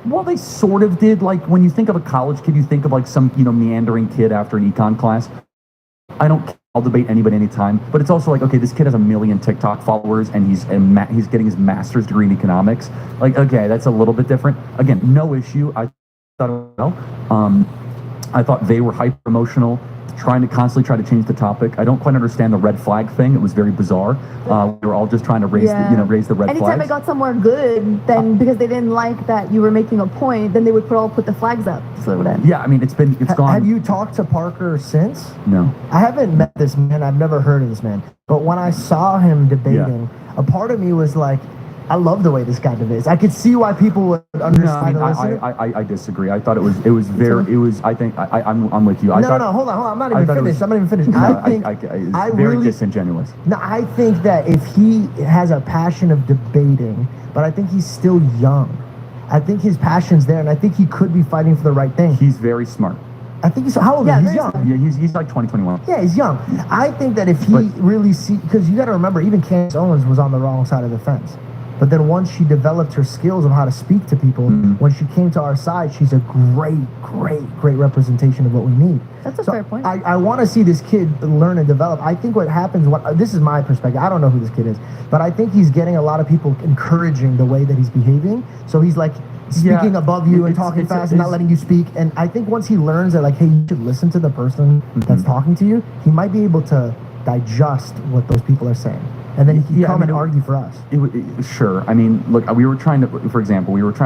Well, they sort of did. Like, when you think of a college kid, you think of like some, meandering kid after an econ class. I'll debate anybody anytime, but it's also like, okay, this kid has 1 million TikTok followers and he's getting his master's degree in economics. Like, okay, that's a little bit different. Again, no issue. I thought they were hyper emotional, trying to constantly try to change the topic. I don't quite understand the red flag thing. It was very bizarre. We were all just trying to raise the red flags. Anytime it got somewhere good, then because they didn't like that you were making a point, then they would put the flags up. So it would end. Yeah, I mean, it's gone. Have you talked to Parker since? No. I haven't met this man. I've never heard of this man. But when I saw him debating, a part of me was like, I love the way this guy debates. I could see why people would understand. No, I disagree. I thought it was I think I'm with you. Hold on. I'm not even finished. I think it's very disingenuous. No, I think that if he has a passion of debating, but I think he's still young. I think his passion's there, and I think he could be fighting for the right thing. He's very smart. I think he's, how old is he? He's young. Yeah, he's like 2021. Yeah, he's young. I think that if he really because you got to remember, even Candace Owens was on the wrong side of the fence. But then once she developed her skills of how to speak to people, when she came to our side, she's a great representation of what we need. That's a fair point. I want to see this kid learn and develop. I think what happens, this is my perspective. I don't know who this kid is, but I think he's getting a lot of people encouraging the way that he's behaving. So he's like speaking above you and talking fast and not letting you speak. And I think once he learns that, like, hey, you should listen to the person that's talking to you, he might be able to digest what those people are saying. And then he can come and argue for us. Sure. I mean, look, we were trying to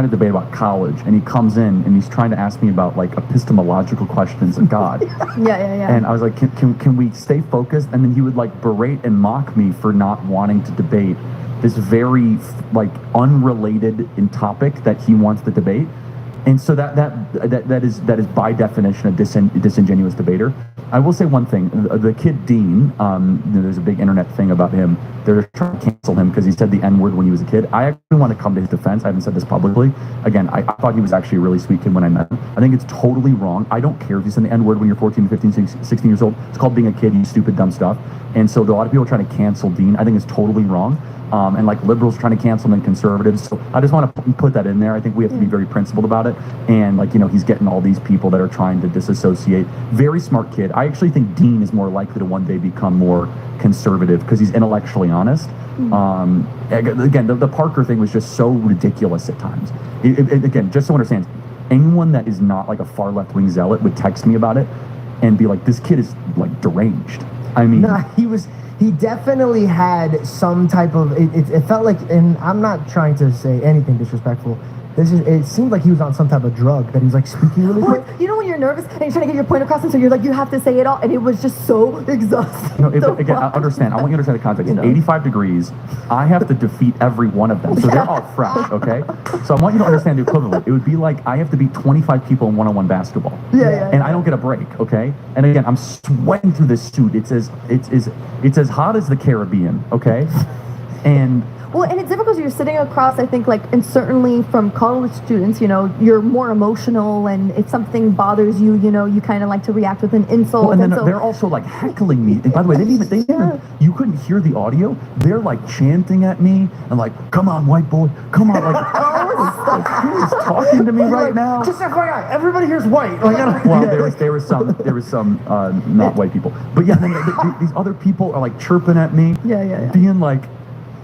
debate about college, and he comes in and he's trying to ask me about like epistemological questions of God. Yeah. And I was like, can we stay focused? And then he would like berate and mock me for not wanting to debate this very like unrelated topic that he wants to debate. And so that is by definition a disingenuous debater. I will say one thing: the kid Dean. There's a big internet thing about him. They're trying to cancel him because he said the N-word when he was a kid. I actually want to come to his defense. I haven't said this publicly. Again, I thought he was actually a really sweet kid when I met him. I think it's totally wrong. I don't care if you said the N-word when you're 14, 15, 16 years old. It's called being a kid. You stupid, dumb stuff. And so a lot of people trying to cancel Dean. I think it's totally wrong. And like liberals trying to cancel him and conservatives. So I just want to put that in there. I think we have to be very principled about it. And like, he's getting all these people that are trying to disassociate. Very smart kid. I actually think Dean is more likely to one day become more conservative because he's intellectually honest. Again, the Parker thing was just so ridiculous at times. Again, just so understand, anyone that is not like a far left-wing zealot would text me about it and be like, this kid is like deranged. I mean, he definitely had some type of, it felt like, and I'm not trying to say anything disrespectful, it seemed like he was on some type of drug that he was like speaking really quick. You know when you're nervous and you're trying to get your point across, and so you're like, you have to say it all, and it was just so exhausting. Again, I understand. I want you to understand the context. 85 degrees, I have to defeat every one of them, so they're all fresh, okay? So I want you to understand the equivalent. It would be like I have to beat 25 people in one-on-one basketball. And I don't get a break, okay? And again, I'm sweating through this suit. It's as hot as the Caribbean, okay? And well, and it's difficult because you're sitting across, I think, like, and certainly from college students, you're more emotional, and if something bothers you, you kind of like to react with an insult. Well, and then they're also like heckling me. And by the way, they even you couldn't hear the audio. They're like chanting at me and like, "Come on, white boy, come on!" Like, who is talking to me right now? Just FYI, everybody here's white. Well, there was some not white people, but yeah, then these other people are like chirping at me, being like,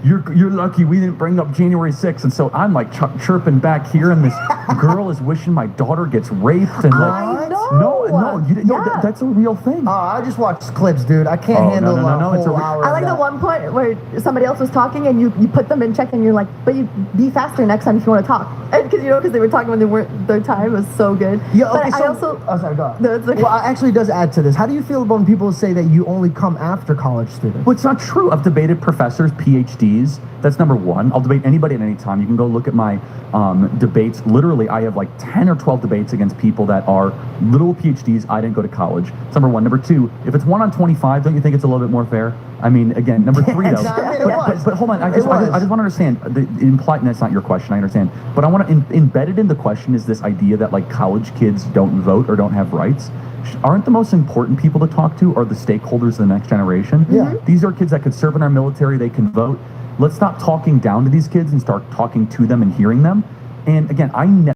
You're lucky we didn't bring up January 6th. And so I'm like chirping back here, and this girl is wishing my daughter gets raped. And like, no, you didn't know that's a real thing. I just watched clips, dude. I can't handle a whole hour. I like the one point where somebody else was talking and you put them in check, and you're like, but you be faster next time if you want to talk. Because they were talking when they weren't their time. It was so good. Yeah, okay, sorry, go ahead. No, it's okay. Well, actually does add to this. How do you feel about when people say that you only come after college students? Well, it's not true. I've debated professors, PhDs. That's number one. I'll debate anybody at any time. You can go look at my debates. Literally, I have like 10 or 12 debates against people that are literal PhDs. I didn't go to college. That's number one. Number two, if it's 1 on 25, don't you think it's a little bit more fair? I mean, again, number three, though. But hold on. I just want to understand. Implied, that's not your question. I understand. But I want to embedded in the question is this idea that like college kids don't vote or don't have rights. Aren't the most important people to talk to are the stakeholders of the next generation? Yeah. These are kids that could serve in our military. They can vote. Let's stop talking down to these kids and start talking to them and hearing them. And again, I never